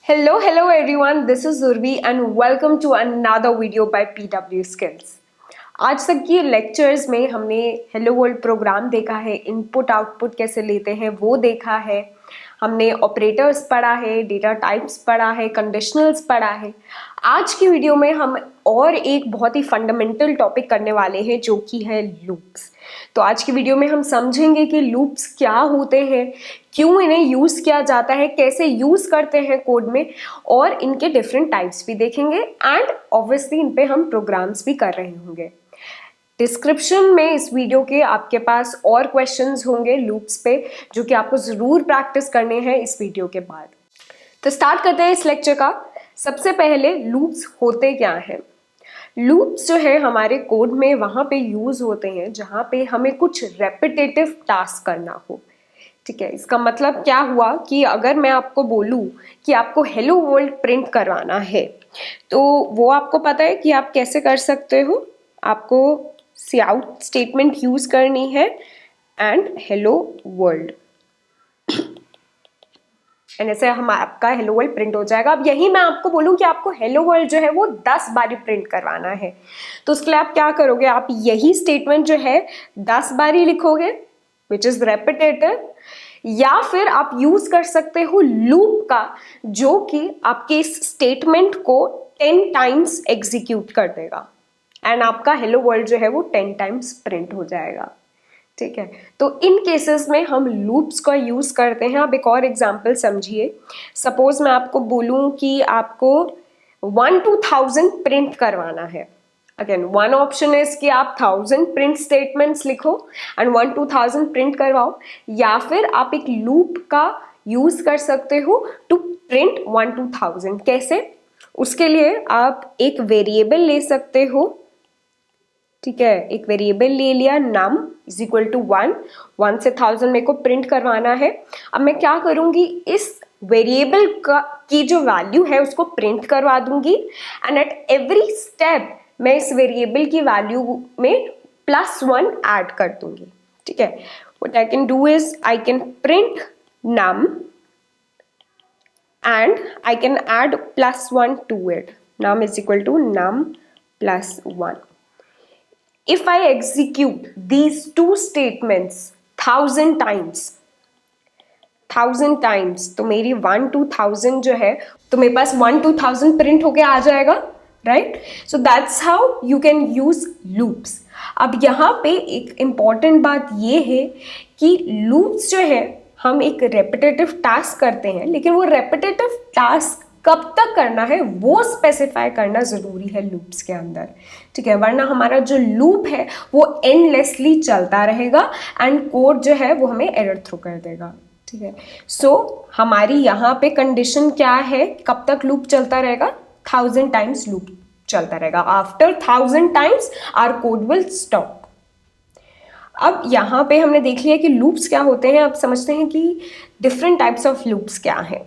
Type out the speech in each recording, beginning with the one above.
Hello everyone, this is Urvi and welcome to another video by PW Skills. आज तक के lectures में हमने हेलो वर्ल्ड प्रोग्राम देखा है, इनपुट आउटपुट कैसे लेते हैं वो देखा है, हमने ऑपरेटर्स पढ़ा है, डेटा टाइप्स पढ़ा है, कंडीशनल्स पढ़ा है। आज की वीडियो में हम और एक बहुत ही फंडामेंटल टॉपिक करने वाले हैं जो कि है लूप्स। तो आज की वीडियो में हम समझेंगे कि लूप्स क्या होते हैं, क्यों इन्हें यूज़ किया जाता है, कैसे यूज़ करते हैं कोड में, और इनके डिफरेंट टाइप्स भी देखेंगे एंड ऑब्वियसली इन पे हम प्रोग्राम्स भी कर रहे होंगे। डिस्क्रिप्शन में इस वीडियो के आपके पास और क्वेश्चंस होंगे लूप्स पे जो कि आपको ज़रूर प्रैक्टिस करने हैं इस वीडियो के बाद। तो स्टार्ट करते हैं इस लेक्चर का। सबसे पहले लूप्स होते क्या हैं। लूप्स जो है हमारे कोड में वहाँ पे यूज़ होते हैं जहाँ पे हमें कुछ रेपिटेटिव टास्क करना हो। ठीक है, इसका मतलब क्या हुआ कि अगर मैं आपको बोलूँ कि आपको हेलो वर्ल्ड प्रिंट करवाना है तो वो आपको पता है कि आप कैसे कर सकते हो। आपको काउट स्टेटमेंट यूज़ करनी है एंड हेलो वर्ल्ड, एंड ऐसे हम आपका हेलो वर्ल्ड प्रिंट हो जाएगा। अब यही मैं आपको बोलूँ कि आपको हेलो वर्ल्ड जो है वो 10 बारी प्रिंट करवाना है तो उसके लिए आप क्या करोगे, आप यही स्टेटमेंट जो है 10 बारी लिखोगे विच इज रेपिटेटिव, या फिर आप यूज कर सकते हो लूप का जो कि आपके इस स्टेटमेंट को 10 टाइम्स एग्जीक्यूट कर देगा एंड आपका हेलो वर्ल्ड जो है वो 10 टाइम्स प्रिंट हो जाएगा। ठीक है, तो इन केसेस में हम लूप्स का यूज करते हैं। अब एक और एग्जांपल समझिए। सपोज मैं आपको बोलूं कि आपको 1 to 1000 प्रिंट करवाना है। अगेन वन ऑप्शन इज कि आप 1000 प्रिंट स्टेटमेंट्स लिखो एंड 1 to 1000 प्रिंट करवाओ, या फिर आप एक लूप का यूज कर सकते हो टू प्रिंट 1 to 1000। कैसे? उसके लिए आप एक वेरिएबल ले सकते हो। ठीक है, एक वेरिएबल ले लिया num इज इक्वल टू 1 से 1000 मेरे को प्रिंट करवाना है। अब मैं क्या करूंगी, इस वेरिएबल का की जो वैल्यू है उसको प्रिंट करवा दूंगी एंड एट एवरी स्टेप मैं इस वेरिएबल की वैल्यू में +1 ऐड कर दूंगी। ठीक है, what I can do is I can print num and I can add +1 to it. Num is equal to num +1. If I execute these two statements 1000 times तो मेरी 1 to 1000 जो है तो मेरे पास 1 to 1000 प्रिंट होके आ जाएगा, right? So that's how you can use loops. अब यहाँ पे एक इम्पॉर्टेंट बात ये है कि लूप्स जो है हम एक रेपिटेटिव टास्क करते हैं, लेकिन वो रेपिटेटिव टास्क कब तक करना है वो स्पेसिफाई करना ज़रूरी है लूप्स के अंदर। ठीक है, वरना हमारा जो लूप है वो एंडलेसली चलता रहेगा एंड कोड जो है वो हमें एरर थ्रो कर देगा। ठीक है, सो हमारी यहाँ पे कंडीशन क्या है, कब तक लूप चलता रहेगा? 1000 टाइम्स लूप चलता रहेगा। After 1000 times our code will stop. अब यहाँ पे हमने देख लिया कि लूप्स क्या होते हैं। अब समझते हैं कि डिफरेंट टाइप्स ऑफ लूप्स क्या हैं।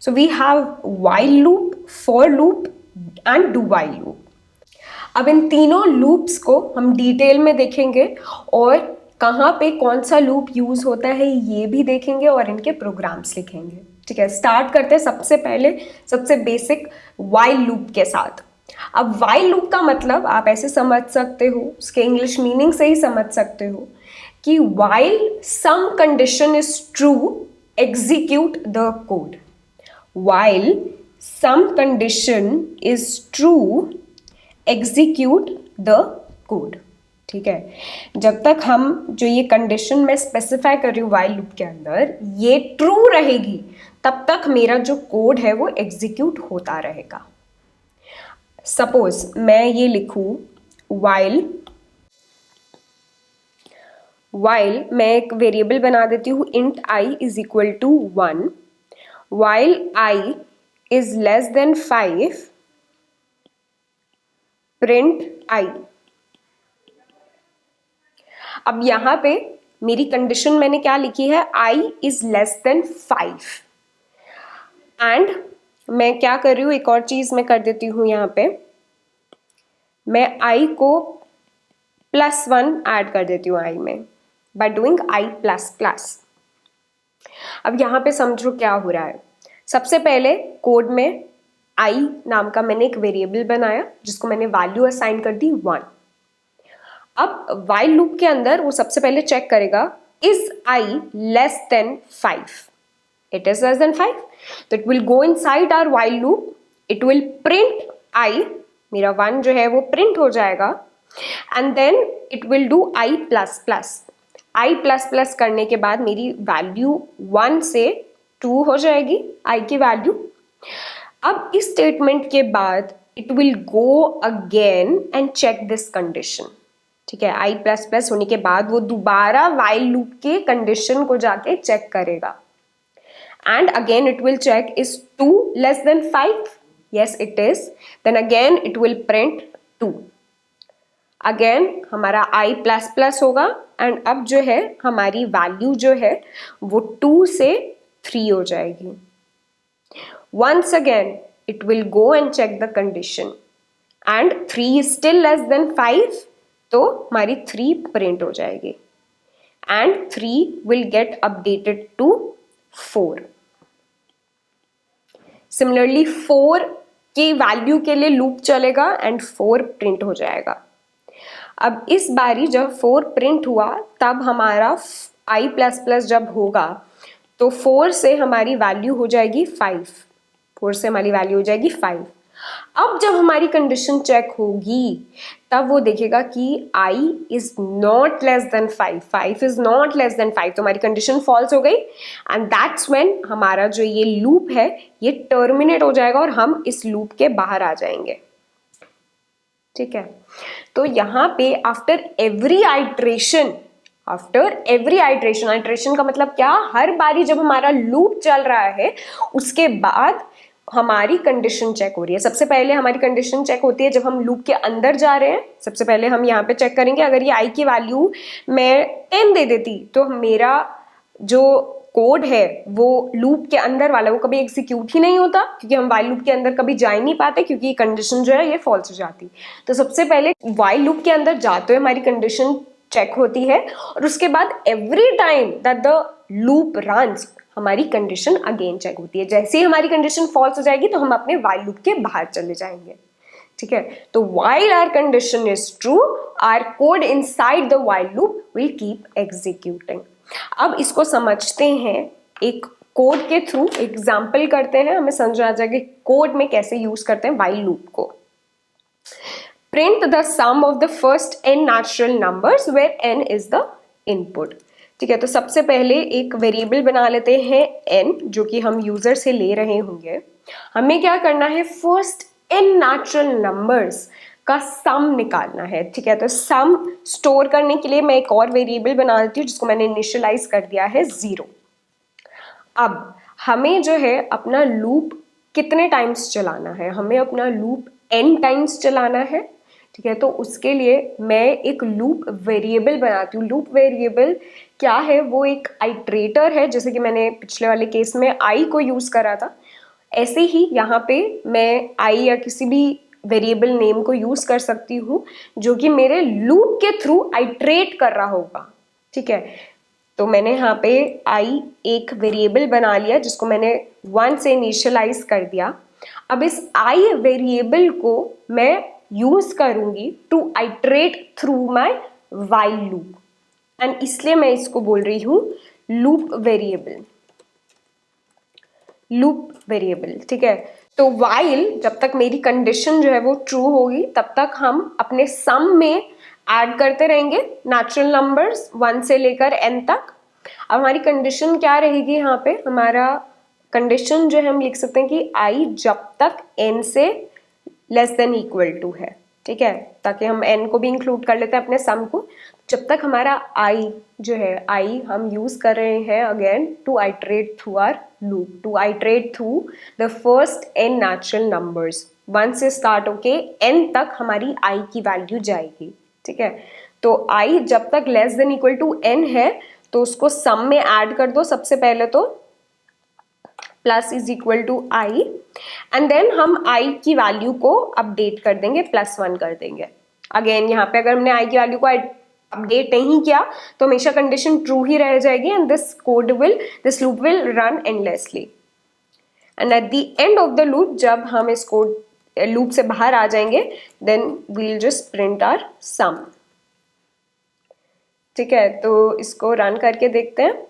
So we have while loop, for loop and do while loop. अब इन तीनों लूप्स को हम डिटेल में देखेंगे और कहाँ पे कौन सा लूप यूज होता है ये भी देखेंगे और इनके प्रोग्राम्स लिखेंगे। ठीक है, स्टार्ट करते हैं सबसे पहले सबसे बेसिक while लूप के साथ। अब while लूप का मतलब आप ऐसे समझ सकते हो, उसके इंग्लिश मीनिंग से ही समझ सकते हो कि while some condition is true execute the code। while some condition is true execute the code। ठीक है, जब तक हम जो ये कंडीशन मैं स्पेसिफाई कर रही हूँ while लूप के अंदर ये ट्रू रहेगी तब तक मेरा जो कोड है वो एग्जीक्यूट होता रहेगा। सपोज मैं ये लिखूं while मैं एक वेरिएबल बना देती हूँ int I is equal to 1, while I is less than 5 print I। अब यहाँ पे मेरी कंडीशन मैंने क्या लिखी है, I is less than 5 and मैं क्या कर रही हूँ, एक और चीज मैं कर देती हूँ यहाँ पे, मैं I को +1 ऐड कर देती हूँ I में बाय डूइंग I++। अब यहाँ पे समझो क्या हो रहा है, सबसे पहले कोड में i नाम का मैंने एक वेरिएबल बनाया जिसको मैंने वैल्यू असाइन कर दी 1। अब while लूप के अंदर वो सबसे पहले चेक करेगा is i less than 5। It is less than 5 तो it will go inside our while loop, it will print i, मेरा 1 जो है वो प्रिंट हो जाएगा and then it will do i plus plus. i plus plus करने के बाद मेरी वैल्यू 1 से 2 हो जाएगी i की वैल्यू। अब इस स्टेटमेंट के बाद it will go again and check this condition. ठीक है, i प्लस प्लस होने के बाद वो दोबारा while लूप के कंडीशन को जाके चेक करेगा and again it will check is 2 less than 5। yes it is, then again it will print 2। Again हमारा i प्लस प्लस होगा एंड अब जो है हमारी वैल्यू जो है वो 2 से 3 हो जाएगी। once again it will go and check the condition and 3 is still less than 5 तो हमारी 3 प्रिंट हो जाएगी and 3 will get updated to 4। Similarly 4 की वैल्यू के लिए लूप चलेगा एंड 4 प्रिंट हो जाएगा। अब इस बारी जब 4 प्रिंट हुआ तब हमारा i प्लस प्लस जब होगा तो 4 से हमारी वैल्यू हो जाएगी 5। 4 से हमारी वैल्यू हो जाएगी 5। अब जब हमारी कंडीशन चेक होगी तब वो देखेगा कि i is not less than 5, 5 is not less than 5 तो हमारी कंडीशन फॉल्स हो गई एंड दैट्स व्हेन हमारा जो ये लूप है ये टर्मिनेट हो जाएगा और हम इस लूप के बाहर आ जाएंगे। ठीक है, तो यहाँ पे आफ्टर एवरी आइट्रेशन, आइट्रेशन का मतलब क्या, हर बारी जब हमारा लूप चल रहा है उसके बाद हमारी कंडीशन चेक हो रही है। सबसे पहले हमारी कंडीशन चेक होती है जब हम लूप के अंदर जा रहे हैं। सबसे पहले हम यहाँ पे चेक करेंगे अगर ये i की वैल्यू मैं 10 दे देती तो मेरा जो कोड है वो लूप के अंदर वाला वो कभी एग्जीक्यूट ही नहीं होता क्योंकि हम while लूप के अंदर कभी जा ही नहीं पाते क्योंकि कंडीशन जो है ये फॉल्स हो जाती। तो सबसे पहले while लूप के अंदर जाते हुए हमारी कंडीशन चेक होती है और उसके बाद every time that the loop runs हमारी कंडीशन अगेन चेक होती है। जैसे ही हमारी कंडीशन फॉल्स हो जाएगी तो हम अपने while लूप के बाहर चले जाएंगे। ठीक है, तो while our condition is true, our code inside the while loop will keep executing। अब इसको समझते हैं, एक कोड के थ्रू एग्जाम्पल करते हैं, हमें समझ आ जाएगा कोड में कैसे यूज करते हैं while लूप को। Print the sum of the first n natural numbers where n is the input. ठीक है, तो सबसे पहले एक वेरिएबल बना लेते हैं n जो कि हम यूजर से ले रहे होंगे। हमें क्या करना है, फर्स्ट n नेचुरल नंबर्स का सम निकालना है। ठीक है, तो सम स्टोर करने के लिए मैं एक और वेरिएबल बना देती हूँ जिसको मैंने इनिशियलाइज कर दिया है 0। अब हमें जो है अपना लूप कितने टाइम्स चलाना है, हमें अपना लूप n टाइम्स चलाना है। ठीक है, तो उसके लिए मैं एक लूप वेरिएबल बनाती हूँ। लूप वेरिएबल क्या है, वो एक आइट्रेटर है, जैसे कि मैंने पिछले वाले केस में i को यूज करा था। ऐसे ही यहाँ पे मैं i या किसी भी वेरिएबल नेम को यूज कर सकती हूँ जो कि मेरे लूप के थ्रू आइट्रेट कर रहा होगा। ठीक है, तो मैंने यहाँ पे i एक वेरिएबल बना लिया जिसको मैंने 1 से इनिशियलाइज कर दिया। अब इस i वेरिएबल को मैं यूज करूंगी to iterate through my while loop and इसलिए मैं इसको बोल रही हूँ लूप वेरिएबल। ठीक है, तो while जब तक मेरी कंडीशन जो है वो ट्रू होगी तब तक हम अपने सम में ऐड करते रहेंगे नेचुरल नंबर्स 1 से लेकर n तक। अब हमारी कंडीशन क्या रहेगी, यहाँ पे हमारा कंडीशन जो है हम लिख सकते हैं कि i जब तक n से लेस देन इक्वल टू है। ठीक है, ताकि हम n को भी इंक्लूड कर लेते हैं अपने सम को। जब तक हमारा i जो है i हम यूज कर रहे हैं again to iterate through our loop, to iterate through the first n natural numbers 1 से स्टार्ट होके n तक हमारी i की वैल्यू जाएगी। ठीक है, तो i जब तक less than equal to n है तो उसको सम में ऐड कर दो। सबसे पहले तो plus is equal to i and then हम i की वैल्यू को अपडेट कर देंगे, +1 कर देंगे। अगेन यहाँ पे अगर हमने i की वैल्यू को अपडेट नहीं किया तो हमेशा कंडीशन ट्रू ही रह जाएगी and this loop will run endlessly. And at the end of the loop जब हम इसको लूप से बाहर आ जाएंगे then we'll just print our sum. ठीक है, तो इसको रन करके देखते हैं।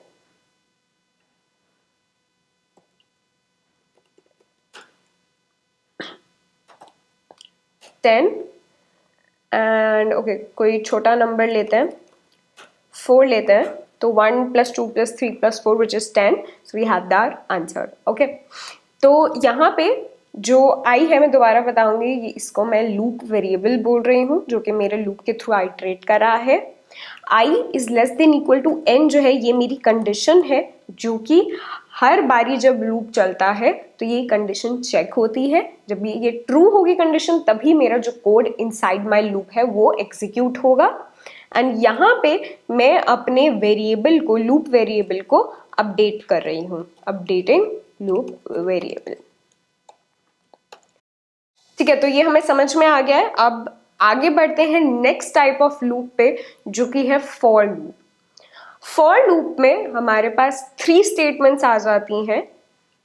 टेन एंड ओके कोई छोटा नंबर लेते हैं, 4 लेते हैं, तो 1 + 2 + 3 + 4 which is 10, so we have the answer. Okay, तो यहाँ पे जो आई है मैं दोबारा बताऊंगी, इसको मैं लूप वेरिएबल बोल रही हूँ जो कि मेरे लूप के थ्रू आइटरेट कर रहा है। I is less than equal to N जो है ये मेरी कंडीशन है, जो कि हर बारी जब लूप चलता है तो ये कंडीशन चेक होती है। जब ये ट्रू होगी कंडीशन तभी मेरा जो कोड इनसाइड माय लूप है वो एग्जीक्यूट होगा। एंड यहाँ पे मैं अपने वेरिएबल को, लूप वेरिएबल को अपडेट कर रही हूँ, अपडेटिंग लूप वेरिएबल। ठीक है, तो ये हमें समझ में आ गया है। अब आगे बढ़ते हैं नेक्स्ट टाइप ऑफ लूप पे जो कि है फॉर लूप। फॉर लूप में हमारे पास 3 स्टेटमेंट्स आ जाती हैं।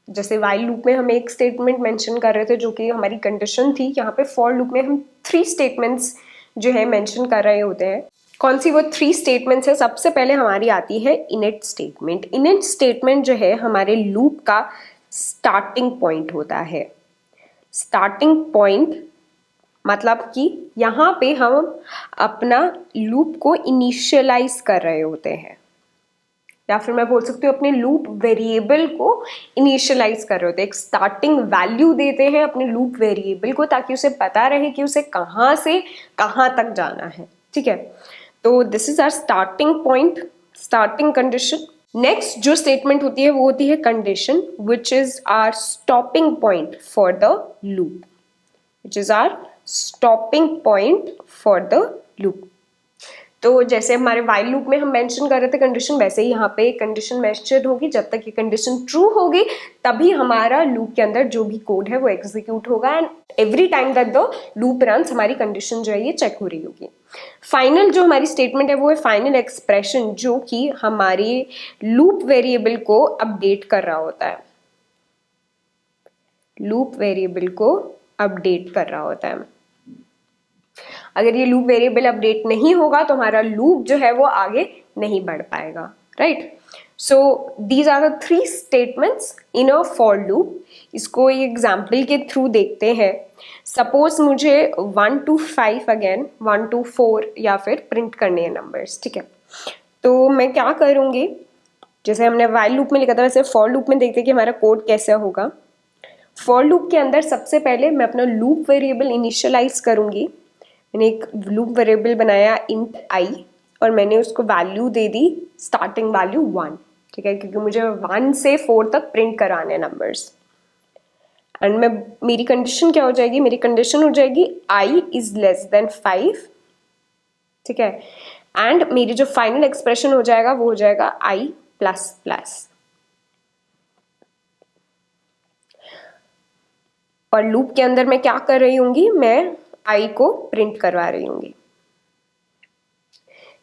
जैसे वाइल लूप में हम एक स्टेटमेंट मेंशन कर रहे थे जो कि हमारी कंडीशन थी, यहाँ पे फॉर लूप में हम 3 स्टेटमेंट्स जो है मेंशन कर रहे होते हैं। कौन सी वो 3 स्टेटमेंट्स है? सबसे पहले हमारी आती है इनिट स्टेटमेंट। इनिट स्टेटमेंट जो है हमारे लूप का स्टार्टिंग पॉइंट होता है। स्टार्टिंग पॉइंट मतलब कि यहाँ पे हम अपना लूप को इनिशियलाइज कर रहे होते हैं, या फिर मैं बोल सकती हूँ अपने लूप वेरिएबल को इनिशियलाइज कर रहे होते हैं। एक स्टार्टिंग वैल्यू देते हैं अपने लूप वेरिएबल को ताकि उसे पता रहे कि उसे कहाँ से कहाँ तक जाना है। ठीक है, तो this is our starting point, starting condition. Next जो स्टेटमेंट होती है वो होती है condition, which is our stopping point for the loop, which is our stopping point for the loop. तो जैसे हमारे वाइल लूप में हम मेंशन कर रहे थे कंडीशन, वैसे ही यहाँ पे कंडीशन मेंशन होगी। जब तक ये कंडीशन ट्रू होगी तभी हमारा लूप के अंदर जो भी कोड है वो एग्जीक्यूट होगा। And every time that the loop runs हमारी कंडीशन जो है ये चेक हो रही होगी। फाइनल जो हमारी स्टेटमेंट है वो है फाइनल एक्सप्रेशन, जो कि हमारी लूप वेरिएबल को अपडेट कर रहा होता है, लूप वेरिएबल को अपडेट कर रहा होता है। अगर ये लूप वेरिएबल अपडेट नहीं होगा तो हमारा लूप जो है वो आगे नहीं बढ़ पाएगा, right. So these are the 3 statements in a for loop. इसको एक एग्जाम्पल के थ्रू देखते हैं। सपोज मुझे 1 to 5 अगेन 1 to 4 या फिर प्रिंट करने हैं नंबर्स। ठीक है, तो मैं क्या करूँगी, जैसे हमने वाइल लूप में लिखा था वैसे फॉर लूप में देखते हैं कि हमारा कोड कैसा होगा। फॉर लूप के अंदर सबसे पहले मैं अपना लूप वेरिएबल इनिशियलाइज करूँगी। मैंने एक लूप वेरिएबल बनाया इंट आई और मैंने उसको value they the starting value 1। ठीक है, क्योंकि मुझे 1 से 4 तक प्रिंट कराने नंबर्स। एंड मेरी कंडीशन क्या हो जाएगी, मेरी कंडीशन हो जाएगी आई इज लेस देन 5। ठीक है, एंड मेरी जो फाइनल एक्सप्रेशन हो जाएगा वो हो जाएगा आई प्लस प्लस। और लूप के अंदर मैं क्या कर रही हूँगी, मैं आई को प्रिंट करवा रही हूँगी।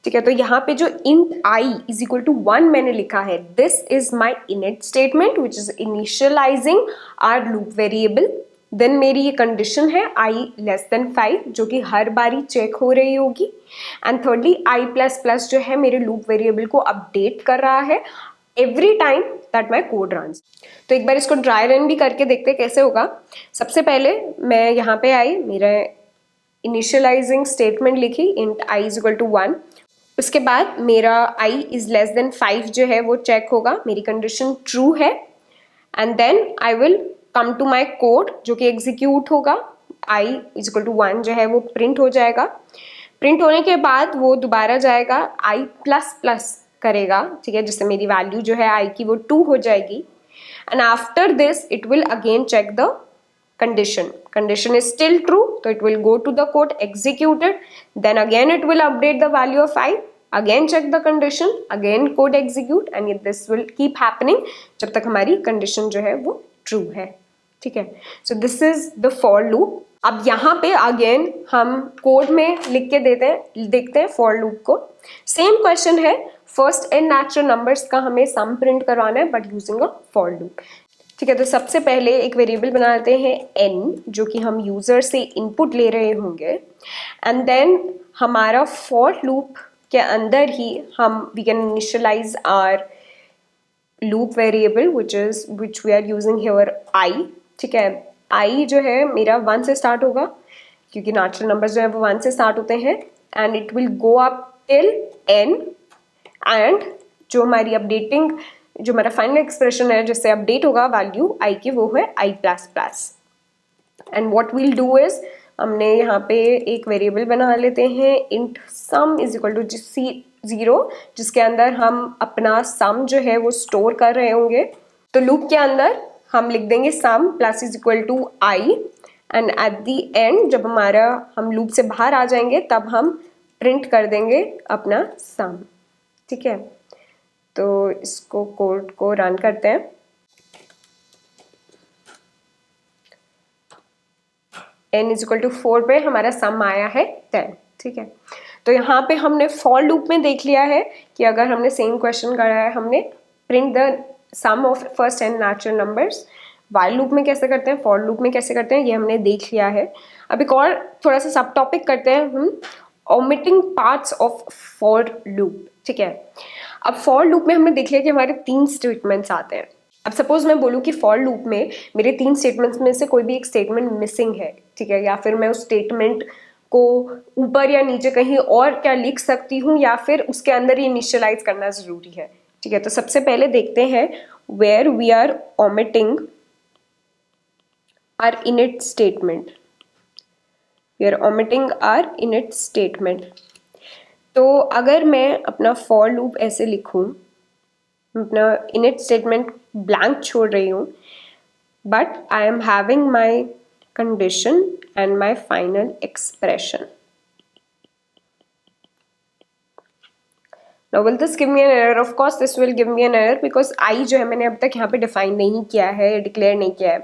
ठीक है, तो यहाँ पे जो int i is equal to 1 मैंने लिखा है, this is my init statement which is initialising our loop variable. देन मेरी ये कंडीशन है i लेस देन 5 जो कि हर बारी चेक हो रही होगी। And thirdly i plus plus जो है मेरे लूप वेरिएबल को अपडेट कर रहा है every time that my code runs. तो एक बार इसको ड्राई रन भी करके देखते कैसे होगा। सबसे पहले मैं यहाँ पे आई, मेरा इनिशियलाइजिंग स्टेटमेंट लिखी int i is equal to 1। उसके बाद मेरा i इज लेस देन 5 जो है वो चेक होगा, मेरी कंडीशन ट्रू है। And then I will come to my code जो कि एग्जीक्यूट होगा। i इज इक्वल टू 1 जो है वो प्रिंट हो जाएगा। प्रिंट होने के बाद वो दोबारा जाएगा i प्लस प्लस करेगा। ठीक है, जिससे मेरी वैल्यू जो है i की वो 2 हो जाएगी। And after this it will again check the condition is still true, so it will go to the code executed, then again it will update the value of I, again check the condition, again code execute, and this will keep happening जब तक हमारी condition जो है वो true है। ठीक है, so this is the for loop। अब यहाँ पे अगेन हम कोड में लिख के देखते हैं for loop को। सेम क्वेश्चन है, फर्स्ट एंड नेचुरल नंबर्स का हमें सम प्रिंट करवाना है but using a for loop। ठीक है, तो सबसे पहले एक वेरिएबल बना लेते हैं n, जो कि हम यूज़र से इनपुट ले रहे होंगे, एंड देन हमारा फॉर लूप के अंदर ही हम we can initialise our loop variable which we are using here i। ठीक है, i जो है मेरा 1 से स्टार्ट होगा, क्योंकि नेचुरल नंबर्स जो है वो 1 से स्टार्ट होते हैं, and it will go up till n, and जो हमारी अपडेटिंग, जो हमारा फाइनल एक्सप्रेशन है जिससे अपडेट होगा वैल्यू i की, वो है i plus plus. And what we'll do is, हमने यहाँ पे एक वेरिएबल बना लेते हैं int sum is equal to 0, जिसके अंदर हम अपना सम जो है वो स्टोर कर रहे होंगे। तो लूप के अंदर हम लिख देंगे sum plus is equal to I, and at the end जब हम लूप से बाहर आ जाएंगे तब हम प्रिंट कर देंगे अपना सम। ठीक है, तो इसको कोड को रन करते हैं। n इज इक्वल टू 4 पे हमारा सम आया है 10। ठीक है, तो यहाँ पे हमने फॉर लूप में देख लिया है कि अगर हमने सेम क्वेश्चन करा है, हमने print the sum of first n natural numbers. While loop में कैसे करते हैं, फॉर लूप में कैसे करते हैं, ये हमने देख लिया है। अब एक और थोड़ा सा सब टॉपिक करते हैं हम, omitting parts of for loop. ठीक है, अब फॉर लूप में हमने देख लिया कि हमारे 3 स्टेटमेंट्स आते हैं। अब सपोज मैं बोलूँ कि फॉर लूप में मेरे 3 स्टेटमेंट्स में से कोई भी एक स्टेटमेंट मिसिंग है, ठीक है, या फिर मैं उस स्टेटमेंट को ऊपर या नीचे कहीं और क्या लिख सकती हूँ, या फिर उसके अंदर ही इनिशियलाइज करना जरूरी है। ठीक है, तो सबसे पहले देखते हैं where we are omitting our init statement. We are omitting our init statement. तो अगर मैं अपना फॉर लूप ऐसे लिखूं, अपना इनिट स्टेटमेंट ब्लैंक छोड़ रही हूँ, but I am having my condition and my final expression. Now will this give me an error? Of course this will give me an error because I जो है मैंने अब तक यहाँ पे डिफाइन नहीं किया है, डिक्लेयर नहीं किया है।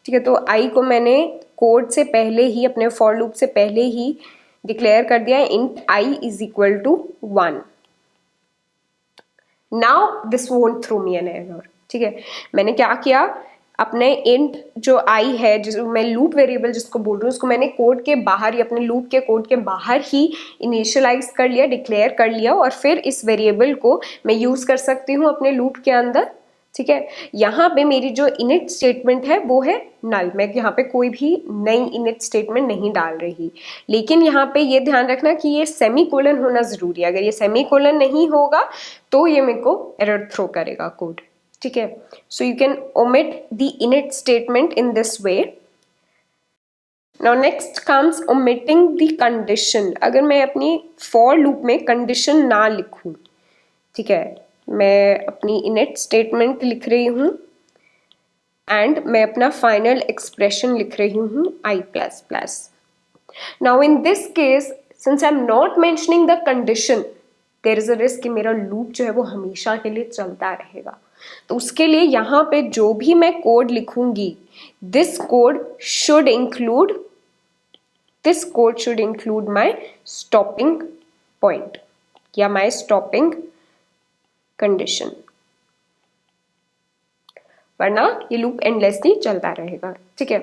ठीक है, तो I को मैंने कोड से पहले ही, अपने फॉर लूप से पहले ही डिक्लेयर कर दिया है int I is equal to 1। Now this won't throw me an error। ठीक है, मैंने क्या किया, अपने इंट जो आई है, जिस मैं लूप वेरिएबल जिसको बोल रही हूँ, उसको मैंने कोड के बाहर ही, अपने लूप के कोड के बाहर ही इनिशियलाइज कर लिया, डिक्लेयर कर लिया, और फिर इस वेरिएबल को मैं यूज़ कर सकती हूँ अपने लूप के अंदर। ठीक है, यहाँ पे मेरी जो इनिट स्टेटमेंट है वो है नल, मैं यहाँ पे कोई भी नई इनिट स्टेटमेंट नहीं डाल रही। लेकिन यहाँ पे ये ध्यान रखना कि ये सेमी कोलन होना ज़रूरी है, अगर ये सेमी कोलन नहीं होगा तो ये मेरे को एरर थ्रो करेगा कोड। ठीक है, so you can omit the init statement in this way। Now next comes omitting the condition। अगर मैं अपनी for loop में condition ना लिखूं, ठीक है, मैं अपनी init statement लिख रही हूँ and मैं अपना final expression लिख रही हूँ I plus plus। Now in this case, since I'm not mentioning the condition, there is a risk कि मेरा loop जो है वो हमेशा के लिए चलता रहेगा। तो उसके लिए यहाँ पे जो भी मैं कोड लिखूंगी, this code should include my stopping point या माई स्टॉपिंग कंडीशन, वरना ये लूप एंडलेसली चलता रहेगा। ठीक है,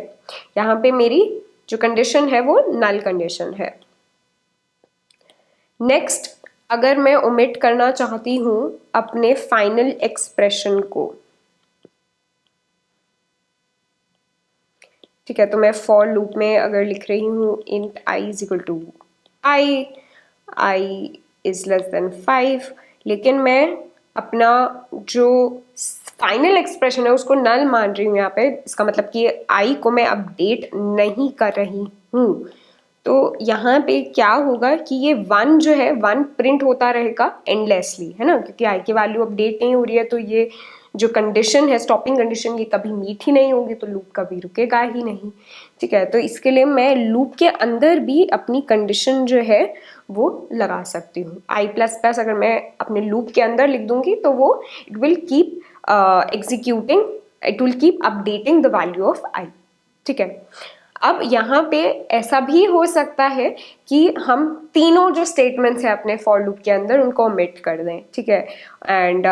यहाँ पे मेरी जो कंडीशन है वो नल कंडीशन है। नेक्स्ट, अगर मैं ओमिट करना चाहती हूँ अपने फाइनल एक्सप्रेशन को, ठीक है, तो मैं फॉर लूप में अगर लिख रही हूँ int I is equal to I is less than 5, लेकिन मैं अपना जो फाइनल एक्सप्रेशन है उसको नल मान रही हूँ यहाँ पे, इसका मतलब कि I को मैं अपडेट नहीं कर रही हूँ, तो यहाँ पे क्या होगा कि ये 1 जो है 1 प्रिंट होता रहेगा एंडलेसली, है ना, क्योंकि आई की वैल्यू अपडेट नहीं हो रही है, तो ये जो कंडीशन है, स्टॉपिंग कंडीशन, ये कभी मीट ही नहीं होगी, तो लूप कभी रुकेगा ही नहीं। ठीक है, तो इसके लिए मैं लूप के अंदर भी अपनी कंडीशन जो है वो लगा सकती हूँ। आई प्लस प्लस अगर मैं अपने लूप के अंदर लिख दूंगी तो वो it will keep executing, it will keep updating the value of I. ठीक है, अब यहाँ पे ऐसा भी हो सकता है कि हम तीनों जो स्टेटमेंट्स हैं अपने फॉर लूप के अंदर उनको ओमिट कर दें, ठीक है, एंड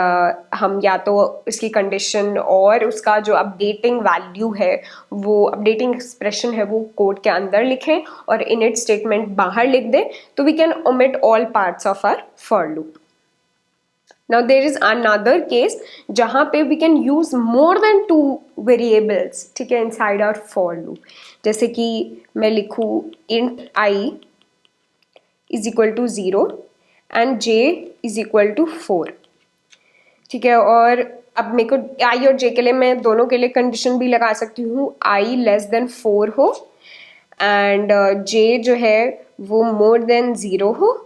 हम या तो इसकी कंडीशन और उसका जो अपडेटिंग वैल्यू है, वो अपडेटिंग एक्सप्रेशन है, वो कोड के अंदर लिखें और इनिट स्टेटमेंट बाहर लिख दें, तो we can omit all parts of our for loop. Now there is another case जहाँ पे we can use more than 2 variables, ठीक है, inside our for loop. जैसे कि मैं लिखूँ int I is equal to 0 and j is equal to 4, ठीक है. और अब मेरे को I और j के लिए मैं दोनों के लिए कंडीशन भी लगा सकती हूँ, I लेस देन 4 हो एंड j जो है वो मोर देन 0 हो,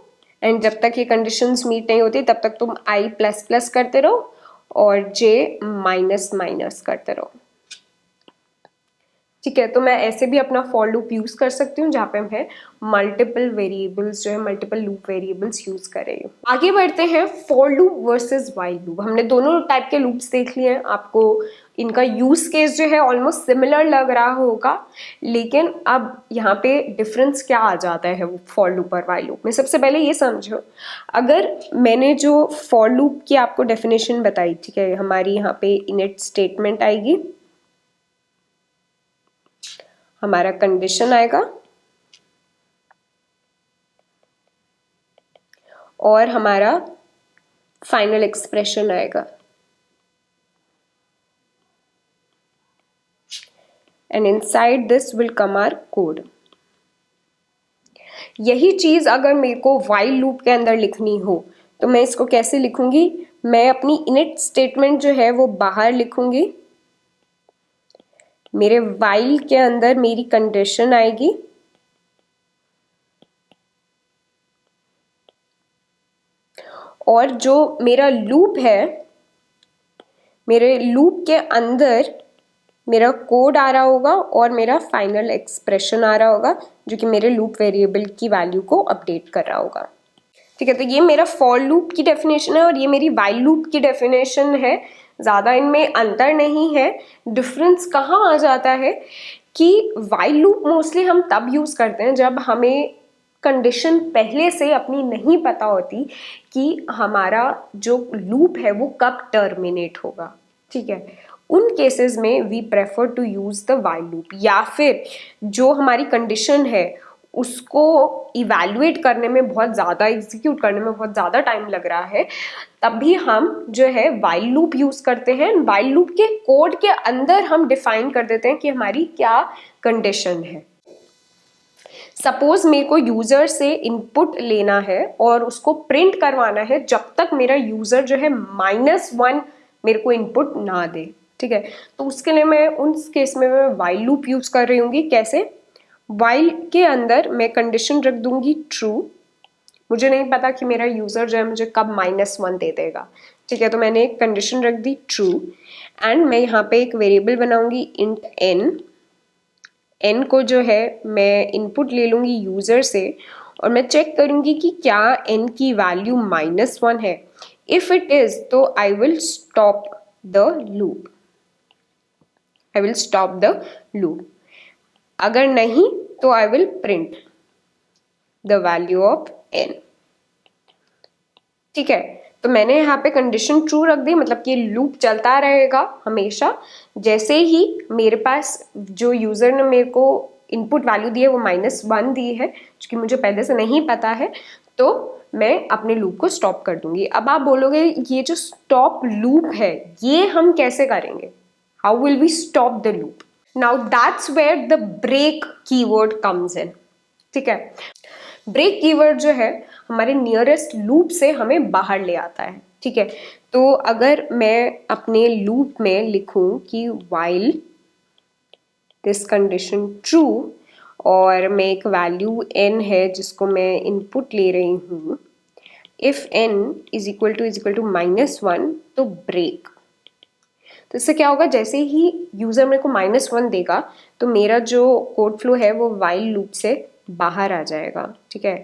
एंड जब तक ये कंडीशंस मीट नहीं होती तब तक तुम i प्लस प्लस करते रहो और j माइनस माइनस करते रहो, ठीक है. तो मैं ऐसे भी अपना फॉर लूप यूज कर सकती हूँ जहाँ पे मैं मल्टीपल वेरिएबल्स जो है मल्टीपल लूप वेरिएबल्स यूज कर रही हूँ. आगे बढ़ते हैं for loop versus while loop. हमने दोनों टाइप के लूप्स देख लिए हैं. आपको इनका यूज केस जो है ऑलमोस्ट सिमिलर लग रहा होगा, लेकिन अब यहाँ पे डिफरेंस क्या आ जाता है वो फॉर लूप और व्हाइल लूप में. सबसे पहले ये समझो, अगर मैंने जो फॉर लूप की आपको डेफिनेशन बताई, ठीक है, हमारी यहाँ पे इनिट स्टेटमेंट आएगी, हमारा कंडीशन आएगा और हमारा फाइनल एक्सप्रेशन आएगा, and inside this will come our code. यही चीज अगर मेरे को व्हाइल लूप के अंदर लिखनी हो तो मैं इसको कैसे लिखूंगी, मैं अपनी इनिट स्टेटमेंट जो है वो बाहर लिखूंगी, मेरे व्हाइल के अंदर मेरी कंडीशन आएगी और जो मेरा लूप है, मेरे लूप के अंदर मेरा कोड आ रहा होगा और मेरा फाइनल एक्सप्रेशन आ रहा होगा जो कि मेरे लूप वेरिएबल की वैल्यू को अपडेट कर रहा होगा, ठीक है. तो ये मेरा फॉर लूप की डेफिनेशन है और ये मेरी व्हाइल लूप की डेफिनेशन है. ज़्यादा इनमें अंतर नहीं है. डिफरेंस कहाँ आ जाता है कि व्हाइल लूप मोस्टली हम तब यूज़ करते हैं जब हमें कंडीशन पहले से अपनी नहीं पता होती कि हमारा जो लूप है वो कब टर्मिनेट होगा, ठीक है. उन केसेस में we prefer to use the while loop, या फिर जो हमारी कंडीशन है उसको इवैल्यूएट करने में बहुत ज़्यादा, एग्जीक्यूट करने में बहुत ज़्यादा टाइम लग रहा है, तभी हम जो है व्हाइल लूप यूज़ करते हैं. व्हाइल लूप के कोड के अंदर हम डिफाइन कर देते हैं कि हमारी क्या कंडीशन है. सपोज मेरे को यूज़र से इनपुट लेना है और उसको प्रिंट करवाना है जब तक मेरा यूज़र जो है -1 मेरे को इनपुट ना दे, ठीक है. तो उसके लिए मैं उस केस में मैं व्हाइल लूप यूज़ कर रही हूँगी. कैसे? व्हाइल के अंदर मैं कंडीशन रख दूंगी ट्रू. मुझे नहीं पता कि मेरा यूज़र जो है मुझे कब -1 दे देगा, ठीक है. तो मैंने एक कंडीशन रख दी ट्रू एंड मैं यहाँ पे एक वेरिएबल बनाऊंगी इंट n को जो है मैं इनपुट ले लूँगी यूज़र से और मैं चेक करूँगी कि क्या n की वैल्यू -1 है. इफ़ इट इज़ तो I will stop the loop, I will stop the loop. अगर नहीं तो I will print the value of n, ठीक है. तो मैंने यहाँ पे कंडीशन ट्रू रख दी, मतलब कि लूप चलता रहेगा हमेशा. जैसे ही मेरे पास जो यूज़र ने मेरे को इनपुट वैल्यू दी है वो -1 दी है, जो कि मुझे पहले से नहीं पता है, तो मैं अपने लूप को स्टॉप कर दूंगी. अब आप बोलोगे ये जो स्टॉप लूप है ये हम कैसे करेंगे, how will we stop the loop. Now that's where the break keyword comes in, ठीक है. ब्रेक कीवर्ड जो है हमारे नियरेस्ट लूप से हमें बाहर ले आता है, ठीक है. तो अगर मैं अपने लूप में लिखूं कि while दिस कंडीशन ट्रू और मैं एक वैल्यू n है जिसको मैं इनपुट ले रही हूँ, if n is equal to -1 तो ब्रेक. तो इससे क्या होगा, जैसे ही यूज़र मेरे को -1 देगा तो मेरा जो कोड फ्लो है वो while लूप से बाहर आ जाएगा, ठीक है.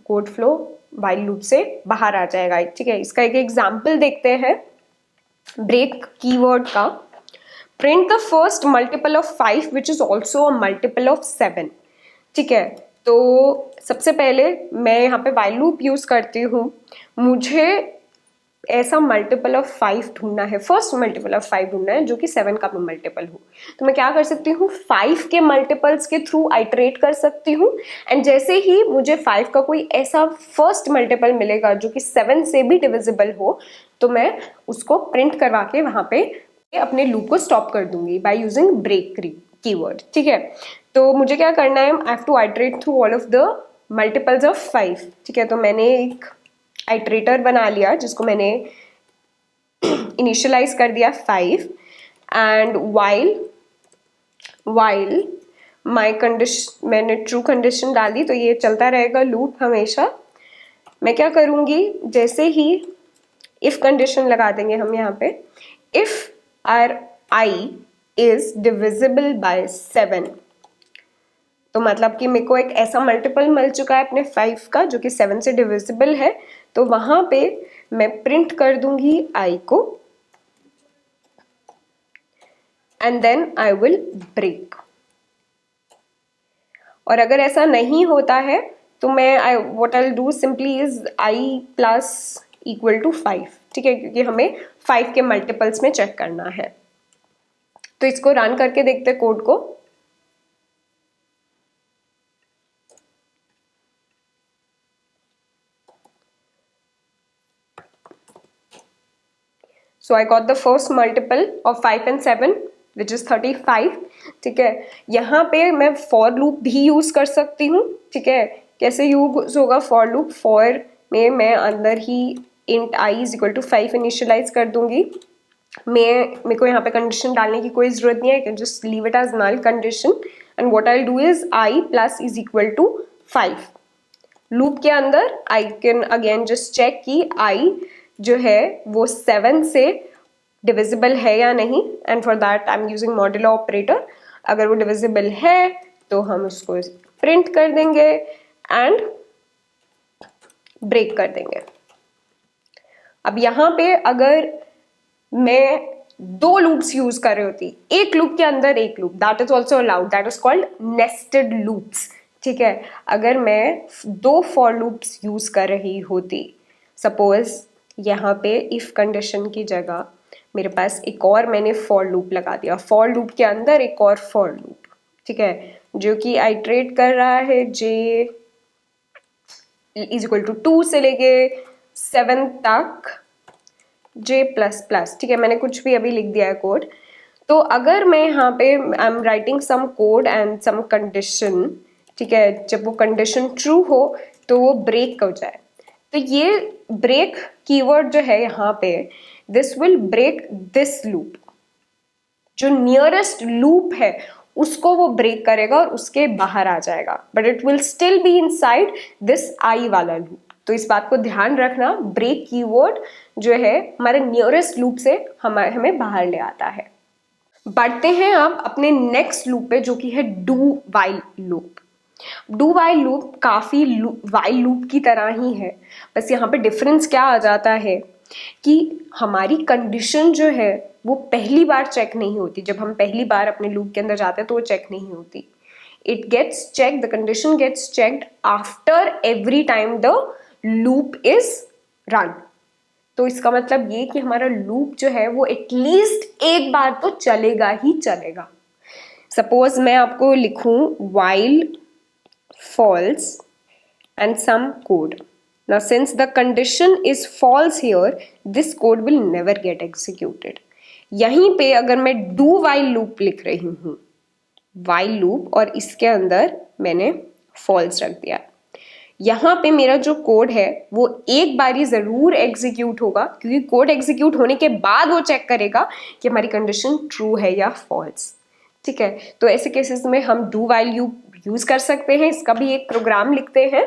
कोड फ्लो व्हाइल लूप से बाहर आ जाएगा, ठीक है. इसका एक एग्जांपल देखते हैं ब्रेक कीवर्ड का. Print the first multiple of 5 which is also a multiple of 7। ठीक है, तो सबसे पहले मैं यहाँ पे while लूप यूज करती हूँ। मुझे ऐसा मल्टीपल ऑफ 5 ढूंढना है, फर्स्ट मल्टीपल ऑफ 5 ढूंढना है जो कि 7 का भी मल्टीपल हो। तो मैं क्या कर सकती हूँ, 5 के मल्टीपल्स के थ्रू आइटरेट कर सकती हूँ, एंड जैसे ही मुझे 5 का कोई ऐसा फर्स्ट मल्टीपल मिलेगा जो कि 7 से भी डिविजिबल हो, तो मैं उसको प्रिंट करवा के वहां पे अपने लूप को स्टॉप कर दूंगी बाय यूजिंग ब्रेक कीवर्ड। ठीक है, तो मुझे क्या करना है, I have to iterate through all of the multiples of 5। ठीक है, तो मैंने एक आइटरेटर बना लिया जिसको मैंने इनिशियलाइज कर दिया 5, एंड वाइल माई कंडीशन, मैंने ट्रू कंडीशन डाली, तो ये चलता रहेगा लूप हमेशा। मैं क्या करूँगी, जैसे ही इफ कंडीशन लगा देंगे हम यहाँ पे, if are I is divisible by 7, तो मतलब कि मेरे को एक ऐसा मल्टीपल मिल चुका है अपने 5 का जो कि 7 से डिविजिबल है, तो वहां पे मैं प्रिंट कर दूंगी आई को, and then I will break. और अगर ऐसा नहीं होता है तो मैं what I do simply is I plus equal to 5। ठीक है, क्योंकि हमें 5 के मल्टीपल्स में चेक करना है। तो इसको रन करके देखते हैं कोड को। So I got the first multiple of 5 and 7 which is 35। ठीक है, यहाँ पे मैं for loop भी यूज कर सकती हूँ। ठीक है, कैसे यूज होगा for loop? for में मैं अंदर ही int I is equal to 5 initialise कर दूंगी। मेरे को यहाँ पे कंडीशन डालने की कोई जरूरत नहीं है, I can just leave it as null condition and what I'll do is I plus is equal to 5। Loop के अंदर I can again just check कि आई जो है वो 7 से डिविजिबल है या नहीं, and for that I am using modulo operator. अगर वो डिविजिबल है तो हम उसको प्रिंट कर देंगे एंड ब्रेक कर देंगे। अब यहाँ पे अगर मैं 2 लूप्स यूज कर रही होती, एक लूप के अंदर एक loop, that is also allowed, that is called nested loops. ठीक है, अगर मैं 2 फॉर लूप्स यूज कर रही होती, सपोज यहाँ पे इफ कंडीशन की जगह मेरे पास एक और मैंने फॉर लूप लगा दिया, फॉर लूप के अंदर एक और फॉर लूप। ठीक है, जो कि आइटरेट कर रहा है j इज इक्वल टू 2 से लेके 7 तक j प्लस प्लस। ठीक है, मैंने कुछ भी अभी लिख दिया है कोड। तो अगर मैं यहाँ पे I am writing some code and some condition, ठीक है, जब वो कंडीशन ट्रू हो तो वो ब्रेक हो जाए, तो ये ब्रेक कीवर्ड जो है यहाँ पे, this will break this loop, जो नियरेस्ट लूप है उसको वो ब्रेक करेगा और उसके बाहर आ जाएगा, but it will still be inside this I वाला लूप। तो इस बात को ध्यान रखना, ब्रेक कीवर्ड जो है हमारे नियरेस्ट लूप से हमें बाहर ले आता है। बढ़ते हैं अब अपने नेक्स्ट लूप पे जो कि है do while loop. Do while loop काफी वाइल लूप की तरह ही है, बस यहाँ पे डिफरेंस क्या आ जाता है कि हमारी कंडीशन जो है वो पहली बार चेक नहीं होती। जब हम पहली बार अपने लूप के अंदर जाते हैं तो वो चेक नहीं होती। It gets check, the condition gets checked after every time the loop is run. तो इसका मतलब ये कि हमारा लूप जो है वो एटलीस्ट एक बार तो चलेगा ही चलेगा। सपोज मैं आपको लिखूं while false and some code. Now since the condition is false here, this code will never get executed. यहीं पे अगर मैं do while loop लिख रही हूँ, while loop, और इसके अंदर मैंने false रख दिया, यहाँ पे मेरा जो कोड है वो एक बारी जरूर एग्जीक्यूट होगा, क्योंकि कोड एग्जीक्यूट होने के बाद वो चेक करेगा कि हमारी कंडीशन ट्रू है या फॉल्स। ठीक है, तो ऐसे केसेस में हम डू वाइल यूज कर सकते हैं। इसका भी एक प्रोग्राम लिखते हैं।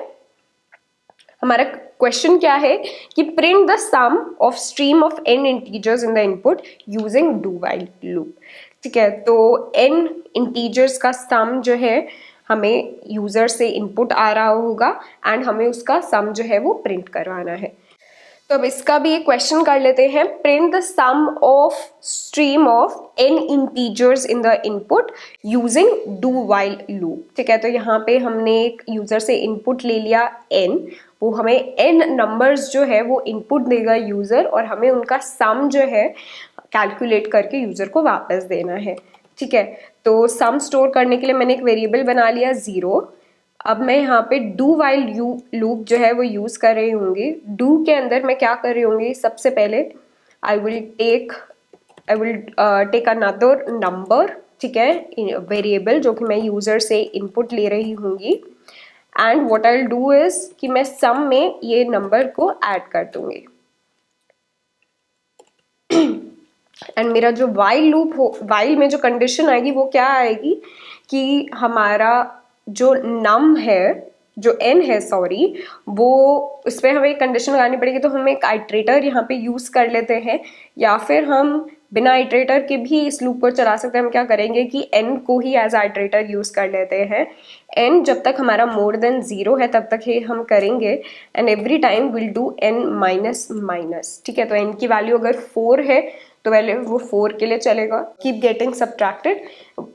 हमारा क्वेश्चन क्या है कि print the sum of stream of n integers in the input using do while loop. ठीक है, तो n इंटीजर्स का सम जो है हमें यूजर से इनपुट आ रहा होगा एंड हमें उसका सम जो है वो प्रिंट करवाना है। तो अब इसका भी एक क्वेश्चन कर लेते हैं। Print the sum of stream of n integers in the input using do while loop. ठीक है, तो यहाँ पे हमने एक यूजर से इनपुट ले लिया n, वो हमें n नंबर्स जो है वो इनपुट देगा यूजर, और हमें उनका सम जो है कैलकुलेट करके यूजर को वापस देना है। ठीक है, तो सम स्टोर करने के लिए मैंने एक वेरिएबल बना लिया 0। अब मैं यहाँ पे डू वाइल लूप जो है वो यूज कर रही होंगी। डू के अंदर मैं क्या कर रही होंगी, सबसे पहले I will take another number, ठीक है, वेरिएबल जो कि मैं यूजर से इनपुट ले रही होंगी, and what I will do is कि मैं सम में ये नंबर को ऐड कर दूंगी। एंड मेरा जो वाइल में जो कंडीशन आएगी वो क्या आएगी कि हमारा जो नम है, जो n है सॉरी, वो उस पर हमें कंडीशन लगानी पड़ेगी। तो हम एक आइट्रेटर यहाँ पे यूज़ कर लेते हैं, या फिर हम बिना आइट्रेटर के भी इस लूप को चला सकते हैं। हम क्या करेंगे कि n को ही एज आइट्रेटर यूज़ कर लेते हैं। n जब तक हमारा मोर देन 0 है तब तक ही हम करेंगे, and every time will do n minus minus. ठीक है, तो n की वैल्यू अगर 4 है तो पहले वो 4 के लिए चलेगा, keep getting subtracted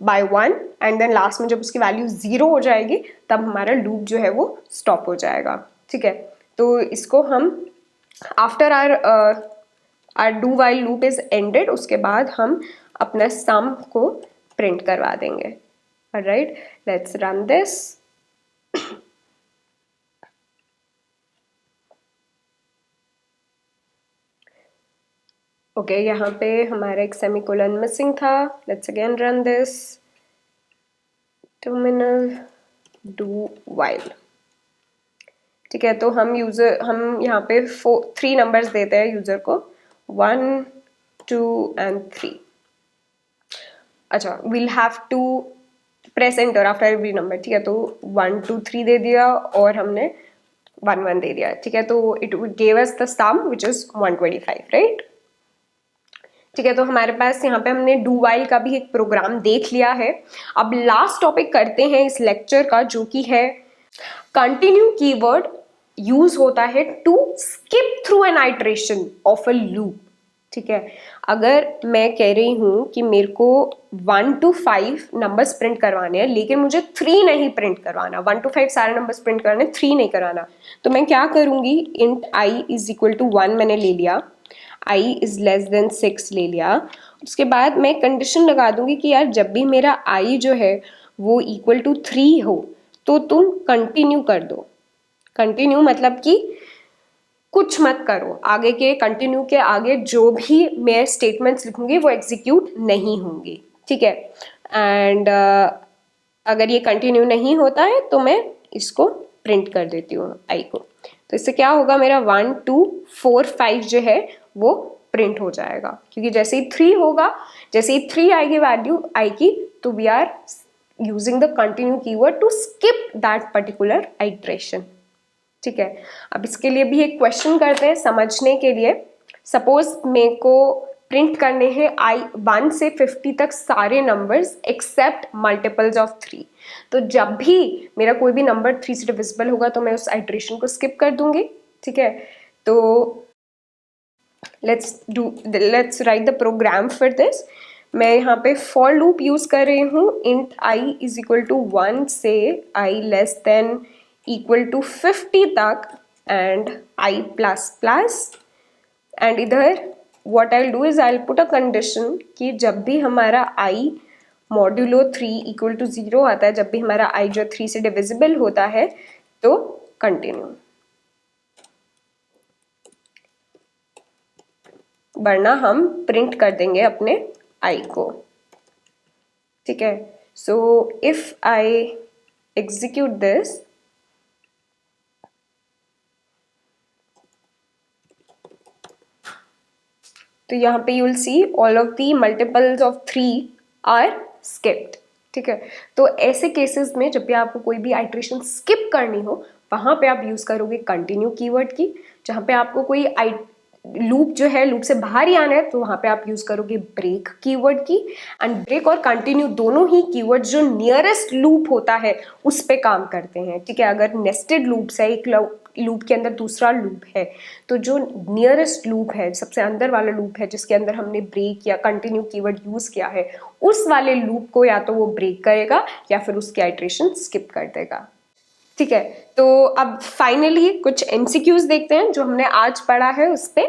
by 1, and then last में जब उसकी वैल्यू 0 हो जाएगी तब हमारा लूप जो है वो स्टॉप हो जाएगा। ठीक है, तो इसको हम after our do while loop is ended, उसके बाद हम अपना सम को प्रिंट करवा देंगे। Alright, let's run this. Okay, यहाँ पे हमारा एक सेमीकोलन मिसिंग था। Let's again run this. Terminal do while. ठीक है, तो हम यहाँ पे 3 नंबर्स देते हैं यूजर को, 1 2 and 3। अच्छा, will have to press enter after every number. ठीक है, तो 1 2 3 दे दिया और हमने 1 1 दे दिया। ठीक है, तो it gave us the sum which is 125, right. ठीक है, तो हमारे पास यहाँ पे हमने डू वाइल का भी एक प्रोग्राम देख लिया है। अब लास्ट टॉपिक करते हैं इस लेक्चर का, जो कि है कंटिन्यू कीवर्ड यूज होता है to skip through an iteration of a loop. ठीक है, अगर मैं कह रही हूँ कि मेरे को 1 to 5 नंबर्स प्रिंट करवाने हैं, लेकिन मुझे 3 नहीं प्रिंट करवाना, 1 to 5 सारे नंबर्स प्रिंट करवाने, 3 नहीं कराना, तो मैं क्या करूँगी, int i is equal to 1 मैंने ले लिया, i इज लेस देन 6 ले लिया। उसके बाद मैं कंडीशन लगा दूंगी कि यार जब भी मेरा i जो है वो इक्वल टू 3 हो तो तुम कंटिन्यू कर दो। कंटिन्यू मतलब कि कुछ मत करो, आगे के कंटिन्यू के आगे जो भी मैं स्टेटमेंट्स लिखूंगी वो एग्जीक्यूट नहीं होंगी। ठीक है, एंड अगर ये कंटिन्यू नहीं होता है तो मैं इसको प्रिंट कर देती हूँ आई को। तो इससे क्या होगा, मेरा 1 2 4 5 जो है वो प्रिंट हो जाएगा, क्योंकि जैसे ही 3 होगा, जैसे ही 3 आएगी वैल्यू आई की, तो we are using the continue keyword to skip that particular iteration. ठीक है, अब इसके लिए भी एक क्वेश्चन करते हैं समझने के लिए। सपोज मेरे को प्रिंट करने हैं I1 से 50 तक सारे नंबर्स एक्सेप्ट मल्टीपल्स ऑफ 3। तो जब भी मेरा कोई भी नंबर 3 से डिविजिबल होगा तो मैं उस आइट्रेशन को स्किप कर दूंगी। ठीक है, तो let's write the program for this. मैं यहाँ पे फॉर लूप यूज कर रही हूँ, int i is equal to 1 से i less than equal to 50 तक, and i plus plus, and इधर what I will do is I will put a condition कि जब भी हमारा i मॉड्यूलो 3 इक्वल टू 0 आता है, जब भी हमारा i जो 3 से डिविजिबल होता है तो कंटिन्यू, वरना हम प्रिंट कर देंगे अपने i को। ठीक है, so if I execute this, तो यहाँ पे you will see all of the multiples of 3 are skipped. ठीक है, तो ऐसे केसेस में जब भी आपको कोई भी आइट्रेशन स्किप करनी हो, वहाँ पे आप यूज़ करोगे कंटिन्यू कीवर्ड की। जहाँ पे आपको कोई लूप जो है, लूप से बाहर ही आना है, तो वहां पे आप यूज करोगे ब्रेक कीवर्ड की। एंड ब्रेक और कंटिन्यू दोनों ही कीवर्ड जो नियरेस्ट लूप होता है उस पे काम करते हैं, ठीक है। अगर नेस्टेड लूप्स है, एक लूप के अंदर दूसरा लूप है, तो जो नियरेस्ट लूप है, सबसे अंदर वाला लूप है जिसके अंदर हमने ब्रेक या कंटिन्यू कीवर्ड यूज किया है, उस वाले लूप को या तो वो ब्रेक करेगा या फिर उसकी आइट्रेशन स्किप कर देगा, ठीक है। तो अब फाइनली कुछ एमसीक्यूज देखते हैं जो हमने आज पढ़ा है उस पे।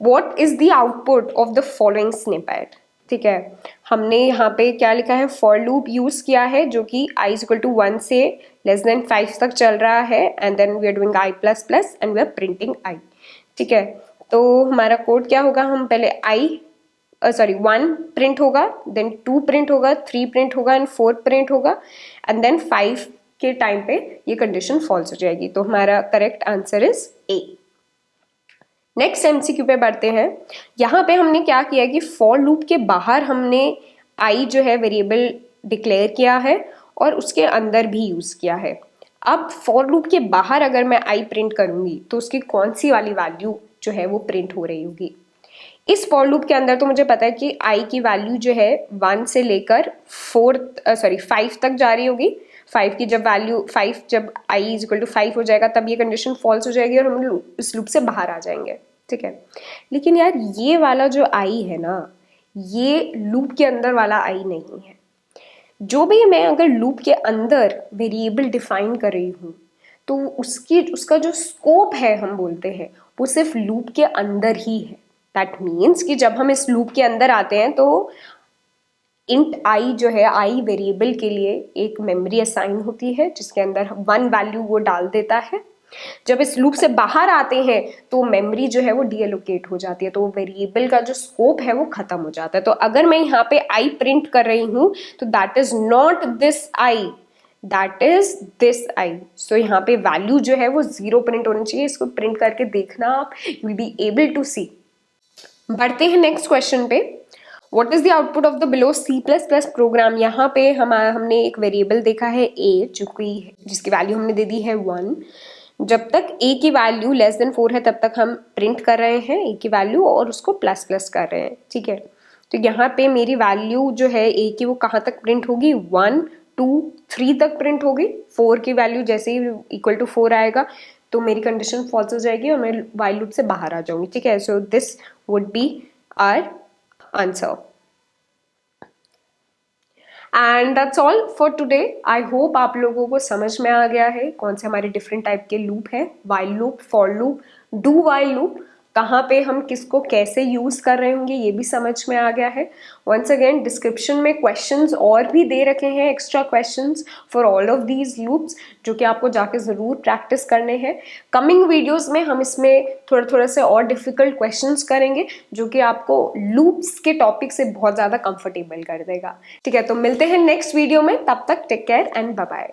What is the output of the following snippet, ठीक है। हमने यहाँ पे क्या लिखा है, फॉर लूप यूज किया है जो कि i इज इक्वल टू 1 से लेस देन 5 तक चल रहा है, and then we are doing i plus plus and we are printing i, ठीक है। तो हमारा कोड क्या होगा, हम पहले 1 प्रिंट होगा, देन 2 प्रिंट होगा, 3 प्रिंट होगा एंड 4 प्रिंट होगा, एंड देन 5 के टाइम पे ये कंडीशन फॉल्स हो जाएगी। तो हमारा correct answer is a. Next MCQ पे बढ़ते हैं। यहाँ पे हमने क्या किया कि फॉर लूप के बाहर हमने आई जो है वेरिएबल डिक्लेयर किया है और उसके अंदर भी यूज किया है। अब फॉर लूप के बाहर अगर मैं आई प्रिंट करूंगी तो उसकी कौन सी वाली वैल्यू जो है वो प्रिंट हो रही होगी। इस फॉर लूप के अंदर तो मुझे पता है कि आई की वैल्यू जो है 1 से लेकर 5 तक जा रही होगी। 5 की जब वैल्यू 5 जब आई इज इक्वल टू 5 हो जाएगा तब ये कंडीशन फॉल्स हो जाएगी और हम इस लूप से बाहर आ जाएंगे, ठीक है। लेकिन यार ये वाला जो आई है ना, ये लूप के अंदर वाला आई नहीं है। जो भी मैं अगर लूप के अंदर वेरिएबल डिफाइन कर रही हूँ तो उसका जो स्कोप है हम बोलते हैं वो सिर्फ लूप के अंदर ही है। दैट मीन्स कि जब हम इस लूप के अंदर आते हैं तो इंट आई जो है, आई वेरिएबल के लिए एक मेमोरी असाइन होती है जिसके अंदर 1 वैल्यू वो डाल देता है। जब इस लूप से बाहर आते हैं तो मेमोरी जो है वो डीएलोकेट हो जाती है, तो वेरिएबल का जो स्कोप है वो खत्म हो जाता है। तो अगर मैं यहाँ पे आई प्रिंट कर रही हूँ तो that is not this I, that is this I. So यहाँ पे वैल्यू जो है वो 0 प्रिंट होनी चाहिए। इसको प्रिंट करके देखना आप, you will be able to see. बढ़ते हैं नेक्स्ट क्वेश्चन पे। What is the output of the below C++ program. यहाँ पे हमने एक वेरिएबल देखा है a, जिसकी वैल्यू हमने दे दी है 1। जब तक a की वैल्यू लेस देन 4 है तब तक हम प्रिंट कर रहे हैं a की वैल्यू और उसको प्लस प्लस कर रहे हैं, ठीक है। तो यहाँ पे मेरी वैल्यू जो है a की वो कहाँ तक प्रिंट होगी, 1 2 3 तक प्रिंट होगी। 4 की वैल्यू जैसे ही इक्वल टू 4 आएगा तो मेरी कंडीशन फॉल्स हो जाएगी और मैं वाइल लूप से बाहर आ जाऊंगी, ठीक है। So this would be our answer. And that's all for today. I hope आप लोगों को समझ में आ गया है कौन से हमारे डिफरेंट टाइप के लूप हैं, while loop, for loop, do while loop, कहाँ पे हम किसको कैसे यूज कर रहे होंगे ये भी समझ में आ गया है। वंस अगेन डिस्क्रिप्शन में क्वेश्चंस और भी दे रखे हैं, extra questions for all of these loops, जो कि आपको जाके ज़रूर प्रैक्टिस करने हैं। कमिंग वीडियोस में हम इसमें थोड़ा थोड़ा से और डिफिकल्ट क्वेश्चंस करेंगे जो कि आपको लूप्स के टॉपिक से बहुत ज़्यादा कंफर्टेबल कर देगा, ठीक है। तो मिलते हैं नेक्स्ट वीडियो में, तब तक take care and bye bye.